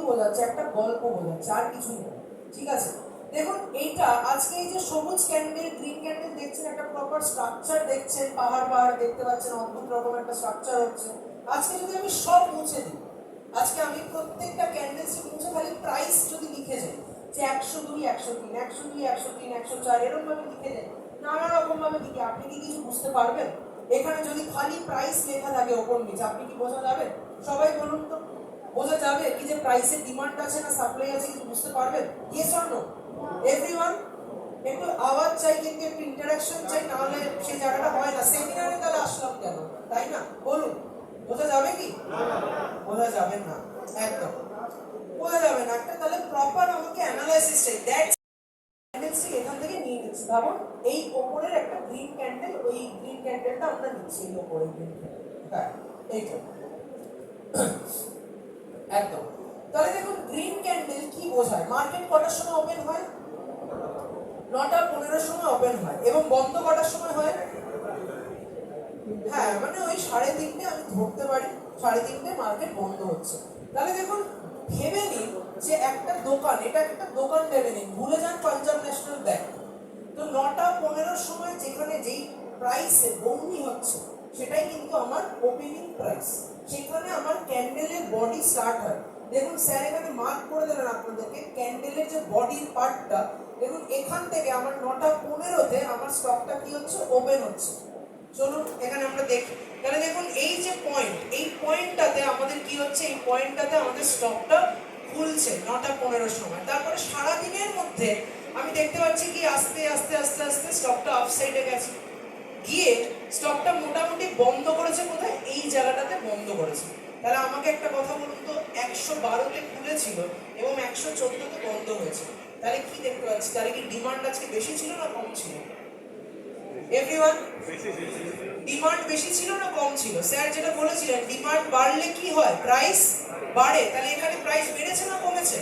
বোঝাচ্ছে, একটা গল্প বোঝাচ্ছে, আর কিছু নেই। ঠিক আছে, দেখুন এইটা আজকে এই যে সবুজ ক্যান্ডেল, গ্রিন ক্যান্ডেল দেখছেন, একটা প্রপার স্ট্রাকচার দেখছেন, পাহাড় পাহাড় দেখতে পাচ্ছেন, অদ্ভুত রকম একটা স্ট্রাকচার হচ্ছে। আজকে যদি আমি সব মুছে দিই, আজকে আমি প্রত্যেকটা ক্যান্ডেলসে মুছে খালি প্রাইস যদি লিখে যাই যে 102, 103, 102, 103, 104 এরকম ভাবে লিখে যাই, নানা রকম ভাবে লিখে, আপনি কি কিছু বুঝতে পারবেন? এখানে যদি খালি প্রাইস লেখা থাকে ওপর নিচে, আপনি কি বোঝা যাবে? সবাই বলুন তো, বোঝা যাবে কি যে প্রাইসের ডিমান্ড আছে না সাপ্লাই আছে, কিছু বুঝতে পারবেন? Yes or no? এভরিওয়ান একটু আওয়াজ চাই, কিন্তু একটু ইন্টারাকশন চাই, নাহলে সেই জায়গাটা হয় না। সেমিনারে তাহলে আসলাম কেন, তাই না? বলুন, বোঝা যাবে কি? বোঝা যাবে না, একদম বোঝা যাবে না। একটা তাহলে প্রপার আমাকে অ্যানালাইসিস চাই। দ্যাট ক্যান্ডেলসটিক এখান থেকে নিয়ে নিচ্ছি, ভাবুন এই ওপরের একটা গ্রিন ক্যান্ডেল, ওই গ্রিন ক্যান্ডেলটা আমরা নিচ্ছি, এই ওপরের গ্রিন ক্যান্ডেল, হ্যাঁ এইটা একদম। তাহলে দেখুন গ্রিন ক্যান্ডেল কি বোঝায়? মার্কেট কটার সময় ওপেন হয়? 9:15 সময় ওপেন হয়, এবং বন্ধ কটার সময় হয়? হ্যাঁ, মানে ওই 3:30 আমি ধরতে পারি, 3:30 মার্কেট বন্ধ হচ্ছে। তাহলে দেখুন, ভেবে নিন যে একটা দোকান, এটা একটা দোকান ভেবে নিন, ভুলে যান পাঞ্জাব ন্যাশনাল ব্যাংক। তো 9:15 সময় যেখানে যেই প্রাইসে বন্দি হচ্ছে, সেটাই কিন্তু আমার ওপেনিং প্রাইস। সেখানে আমার ক্যান্ডেলের বডি স্টার্ট হয়। দেখুন স্যার এখানে মার্ক করে দিলেন আপনাদেরকে, ক্যান্ডেলের যে বডির পার্টটা, দেখুন এখান থেকে আমার 9:15-তে আমার স্টকটা কি হচ্ছে? ওপেন হচ্ছে। চলুন এখানে আমরা দেখি। তাহলে দেখুন এই যে পয়েন্ট, এই পয়েন্টটাতে আমাদের কি হচ্ছে? এই পয়েন্টটাতে আমাদের স্টকটা খুলছে 9:15 সময়। তারপরে সারা দিনের মধ্যে আমি দেখতে পাচ্ছি কি আস্তে আস্তে আস্তে আস্তে স্টকটা আপসাইডে গেছে, গিয়ে স্টকটা মোটামুটি বন্ধ করেছে কোথায়? এই জায়গাটাতে বন্ধ করেছে। তাহলে আমাকে একটা কথা বলুন তো, 112-তে খুলেছিল এবং 114-তে বন্ধ হয়েছে। তাহলে কি দেখতে পাচ্ছি? তাহলে কি ডিমান্ড আজকে বেশি ছিল না কম ছিল? এভরিওয়ান, ডিমান্ড বেশি ছিল না কম ছিল? স্যার যেটা বলেছিলেন, ডিমান্ড বাড়লে কি হয়? প্রাইস বাড়ে। তাহলে এখানে প্রাইস বেড়েছে না কমেছে?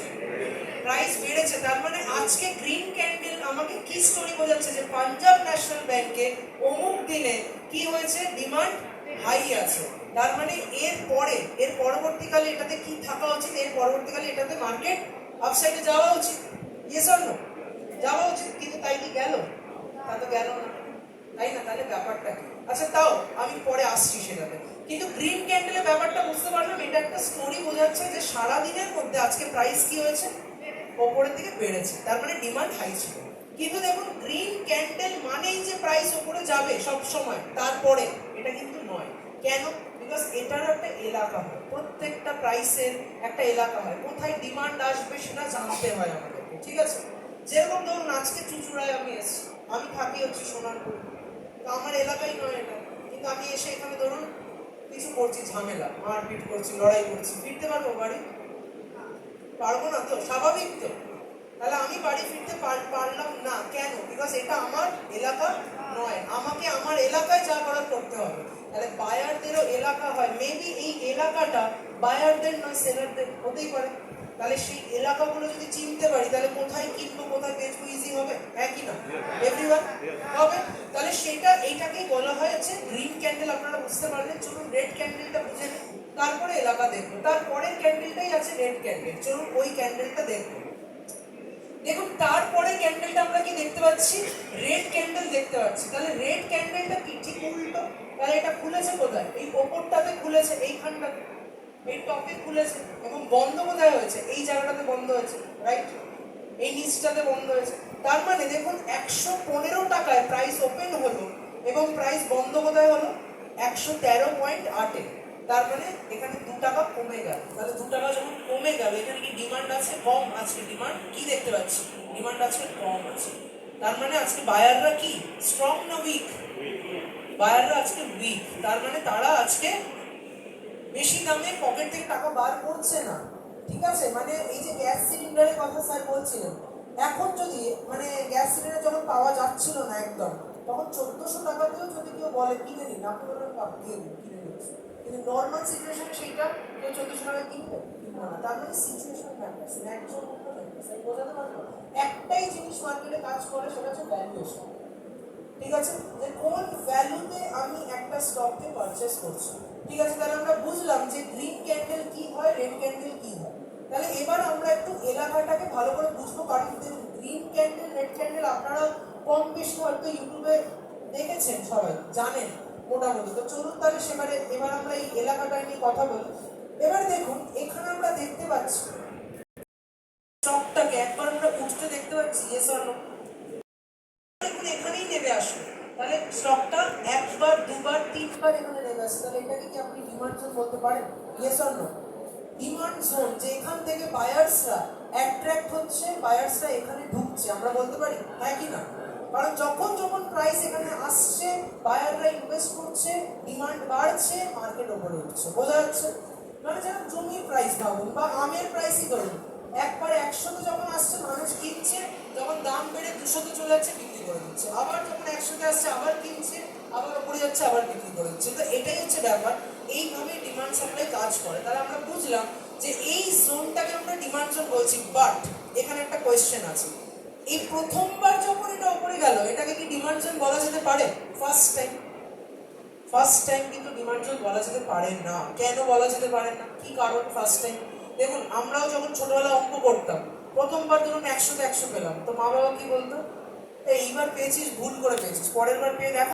প্রাইস বেড়েছে। তার মানে আজকে গ্রিন ক্যান্ডেল আমাকে কি স্টোরি বোঝাচ্ছে? যে পাঞ্জাব ন্যাশনাল ব্যাংকে অমুক দিনে কি হয়েছে? ডিমান্ড হাই আছে। তার মানে এর পরবর্তীকালে এটাতে কি থাকা উচিত? এর পরবর্তীকালে এটাতে মার্কেট আপসাইডে যাওয়া উচিত। Yes or no? যাওয়া উচিত, কিন্তু তাই কি গেল? তা তো গেল না, তাই না? তাহলে ব্যাপারটা কি? আচ্ছা তাও আমি পরে আসছি সেটাতে, কিন্তু গ্রিন ক্যান্ডেলের ব্যাপারটা বুঝতে পারলাম। এটা একটা স্টোরি বোঝাচ্ছে যে সারা দিনের মধ্যে আজকে প্রাইস কি হয়েছে? ওপরের দিকে বেড়েছে, তার মানে ডিমান্ড হাই ছিল। কিন্তু দেখুন গ্রিন ক্যান্ডেল মানেই যে প্রাইস ওপরে যাবে সব সময়, তারপরে এটা কিন্তু নয়। কেন? বিকজ এটার একটা এলাকা হয়, প্রত্যেকটা প্রাইসের একটা এলাকা হয়, কোথায় ডিমান্ড আসবে সেটা জানতে হয় আমাদেরকে। ঠিক আছে, যেরকম ধরুন আজকে চুঁচুড়ায় আমি এসেছি, আমি থাকি হচ্ছে সোনারপুর, তো আমার এলাকাই নয় এটা, কিন্তু আমি এসে এখানে ধরুন কিছু করছি, ঝামেলা, মারপিট করছি, লড়াই করছি, ফিরতে পারবো বাড়ি? পারবো না তো, স্বাভাবিক তো। তাহলে আমি বাড়ি ফিরতে পারলাম না, কেন? বিকজ এটা আমার এলাকা নয়, আমাকে আমার এলাকায় যা করার করতে হবে। তাহলে বায়ারদেরও এলাকা হয়, মেবি এই এলাকাটা বায়ারদের নয় সেলারদের হতেই পারে। তাহলে সেই এলাকাগুলো যদি চিনতে পারি, তাহলে কোথায় কিনবো কোথায় বেচবো ইজি হবে, একই না? এভরিওয়ান হবে। তাহলে সেটা এইটাকেই বলা হয়েছে গ্রিন ক্যান্ডেল। আপনারা বুঝতে পারলেন। চলুন রেড ক্যান্ডেলটা বুঝে নিন, তারপরে এলাকা দেখবো। তারপরের ক্যান্ডেলটাই আছে রেড ক্যান্ডেল, চলুন ওই ক্যান্ডেলটা দেখবো। দেখুন তারপরে ক্যান্ডেলটা আমরা কি দেখতে পাচ্ছি? রেড ক্যান্ডেল দেখতে পাচ্ছি। তাহলে রেড ক্যান্ডেলটা কি ঠিক উল্টো? তাহলে এটা খুলেছে কোথায়? এই ওপরটাতে খুলেছে, এইখানটাতে, এই টপে খুলেছে, এবং বন্ধ কোথায় হয়েছে? এই জায়গাটাতে বন্ধ হয়েছে, রাইট? এই নিচটাতে বন্ধ হয়েছে। তার মানে দেখুন 115 টাকায় প্রাইস ওপেন হলো এবং প্রাইস বন্ধ কোথায় হলো? 113.8-এ। তার মানে এখানে 2 টাকা কমে গেল। তাহলে 2 টাকা যখন কমে গেল, এখানে কি ডিমান্ড আছে? কম আছে। ডিমান্ড কি দেখতে পাচ্ছি? ডিমান্ড আজকে কম আছে। তার মানে আজকে বায়াররা কি স্ট্রং না উইক? বায়াররা আজকে উইক। তার মানে তারা আজকে বেশি দামে পকেট থেকে টাকা বার করছে না। ঠিক আছে, মানে এই যে গ্যাস সিলিন্ডারের কথা স্যার বলছিলেন, এখন যদি মানে গ্যাস সিলিন্ডার যখন পাওয়া যাচ্ছিল না একদম, তখন 1400 টাকাতেও যদি কেউ বলে কিনে নিন, আপনি বলবেন দিয়ে দিন, কিনে নিচ্ছি। কিন্তু নর্মাল সিচুয়েশনে সেইটা কেউ 1400 টাকা কিনবে না। তার মানে সিচুয়েশন ম্যাটার্স, ন্যায্য মূল্য ম্যাটার্স। আমি বোঝাতে পারবো? একটাই জিনিস মার্কেটে কাজ করে, সেটা হচ্ছে ভ্যালুয়েশন। ঠিক আছে, যে কোন ভ্যালুতে আমি একটা স্টককে পারচেস করছি। ঠিক আছে, তাহলে আমরা বুঝলাম যে গ্রিন ক্যান্ডেল কি হয়, রেড ক্যান্ডেল কি হয়। তাহলে এবার আমরা একটু এলাকাটাকে ভালো করে বুঝবো, কারণ গ্রিন ক্যান্ডেল রেড ক্যান্ডেল আপনারা কম বেশি হয়তো ইউটিউবে দেখেছেন, সবাই জানেন মোটামুটি। তো চলুন তাহলে এবার আমরা এই এলাকাটা নিয়ে কথা বলি। এবার দেখুন এখানে আমরা দেখতে পাচ্ছি স্টকটাকে একবার আমরা উঠতে দেখতে পাচ্ছি, ইয়েস অর নো? দেখুন এখানেই নেমে আসবে, তাহলে স্টকটা একবার দুবার তিনবার এখানে নেমে আসছে, তাহলে এটাকে কি আপনি ডিমান্ড জোন বলতে পারেন, yes or no? Demand zone, যে এখান থেকে বায়ার্সরা অ্যাট্রাক্ট হচ্ছে, বায়ার্সরা এখানে ঢুকছে, আমরা বলতে পারি হ্যাঁ কি না? কারণ যখন যখন প্রাইস এখানে আসছে বায়াররা ইনভেস্ট করছে, ডিমান্ড বাড়ছে, মার্কেট ওপরে উঠছে, বোঝা যাচ্ছে? মানে যেন জমির প্রাইস ভাবুন বা আমের প্রাইসই ধরুন, একবার 100তে যখন আসছে মানুষ কিনছে, যখন দাম বেড়ে 200তে চলে যাচ্ছে বিক্রি করে দিচ্ছে, আবার যখন 100তে আসছে আবার কিনছে, আবার ওপরে যাচ্ছে আবার বিক্রি করে দিচ্ছে। তো এটাই হচ্ছে ব্যাপার, এইভাবে ডিমান্ড সাপ্লাই কাজ করে। তাহলে আমরা বুঝলাম যে এই জোনটাকে আমরা ডিমান্ড জোন বলছি। বাট এখানে একটা কোয়েশ্চেন আছে, এই প্রথমবার যখন এটা উপরে গেল এটাকে কি ডিমান্ড জোন বলা যেতে পারে? ফার্স্ট টাইম কিন্তু ডিমান্ড জোন বলা যেতে পারে না। কেন বলা যেতে পারে না, কি কারণ? ফার্স্ট টাইম দেখুন, আমরাও যখন ছোটবেলা অঙ্ক করতাম, প্রথমবার ধরুন 100তে 100 পেলাম, তো মা বাবা কি বলতো, এইবার পেয়েছিস ভুল করে পেয়েছিস, পরের বার পেয়ে দেখো